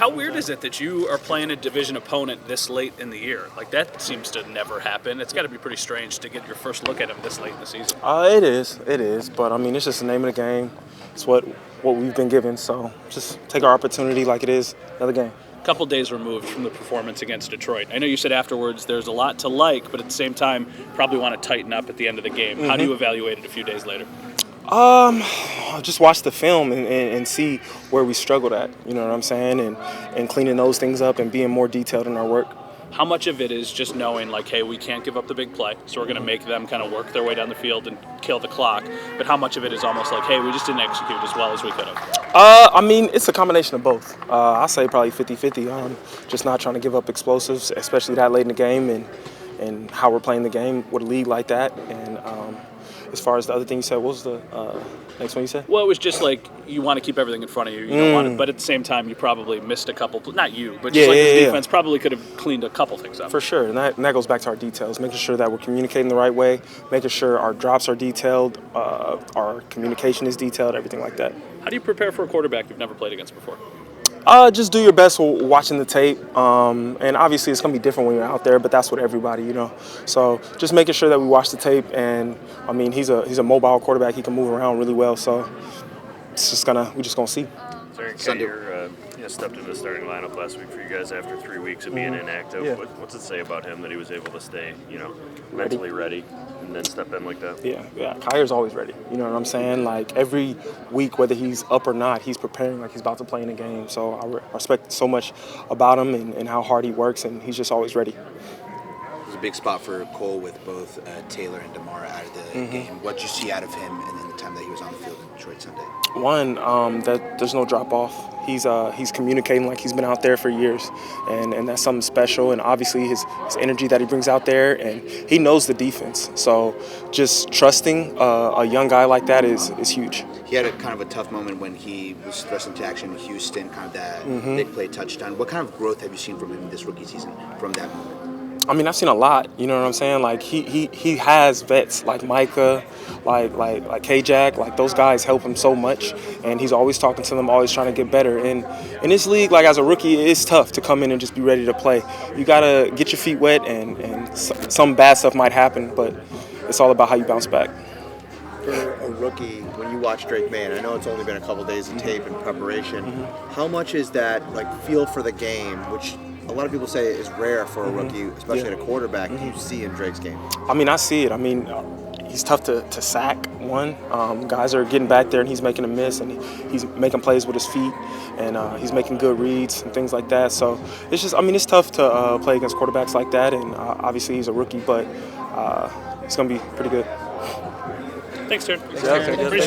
How weird is it that you are playing a division opponent this late in the year? Like, that seems to never happen. It's got to be pretty strange to get your first look at him this late in the season. It is. But, I mean, it's just the name of the game. It's what we've been given. So just take our opportunity like it is another game. A couple days removed from the performance against Detroit. I know you said afterwards there's a lot to like, but at the same time, probably want to tighten up at the end of the game. How do you evaluate it a few days later? Just watch the film and see where we struggled at, you know what I'm saying, and cleaning those things up and being more detailed in our work. How much of it is just knowing, like, hey, we can't give up the big play, so we're going to make them kind of work their way down the field and kill the clock, but how much of it is almost like, hey, we just didn't execute as well as we could have? I mean, it's a combination of both. I say probably 50-50. Just not trying to give up explosives, especially that late in the game, and how we're playing the game with a league like that. And as far as the other thing you said, what was the next one you said? Well, it was just like you want to keep everything in front of you. You don't want it, but at the same time, you probably missed a couple. Not you, but just his defense probably could have cleaned a couple things up. For sure, and that goes back to our details, making sure that we're communicating the right way, making sure our drops are detailed, our communication is detailed, everything like that. How do you prepare for a quarterback you've never played against before? Just do your best watching the tape, and obviously it's going to be different when you're out there, but that's what everybody, you know. So just making sure that we watch the tape, and I mean he's a mobile quarterback. He can move around really well, so we're just gonna see. Kaiir stepped into the starting lineup last week for you guys after 3 weeks of being inactive. Yeah. What's it say about him that he was able to stay, mentally ready and then step in like that? Yeah. Kair's always ready. You know what I'm saying? Like every week, whether he's up or not, he's preparing like he's about to play in a game. So I respect so much about him and how hard he works, and he's just always ready. It was a big spot for Cole with both Taylor and DeMar out of the game. What did you see out of him and then the time that he was on the field in Detroit Sunday? One, that there's no drop off. He's communicating like he's been out there for years, and that's something special. And obviously his energy that he brings out there, and he knows the defense. So just trusting a young guy like that is huge. He had a kind of a tough moment when he was thrust into action in Houston, kind of that big play touchdown. What kind of growth have you seen from him this rookie season from that moment? I mean, I've seen a lot. You know what I'm saying? Like he has vets like Micah, like K-Jack. Like those guys help him so much, and he's always talking to them, always trying to get better. And in this league, like as a rookie, it's tough to come in and just be ready to play. You gotta get your feet wet, and some bad stuff might happen, but it's all about how you bounce back. For a rookie, when you watch Drake Maye, and I know it's only been a couple days of tape and preparation, how much is that like feel for the game, which a lot of people say is rare for a rookie, especially at a quarterback, you see in Drake's game? I mean, I see it. I mean, he's tough to sack, one. Guys are getting back there, and he's making a miss, and he's making plays with his feet, and he's making good reads and things like that. So it's just, I mean, it's tough to play against quarterbacks like that, and obviously he's a rookie, but it's going to be pretty good. Thanks, Taron.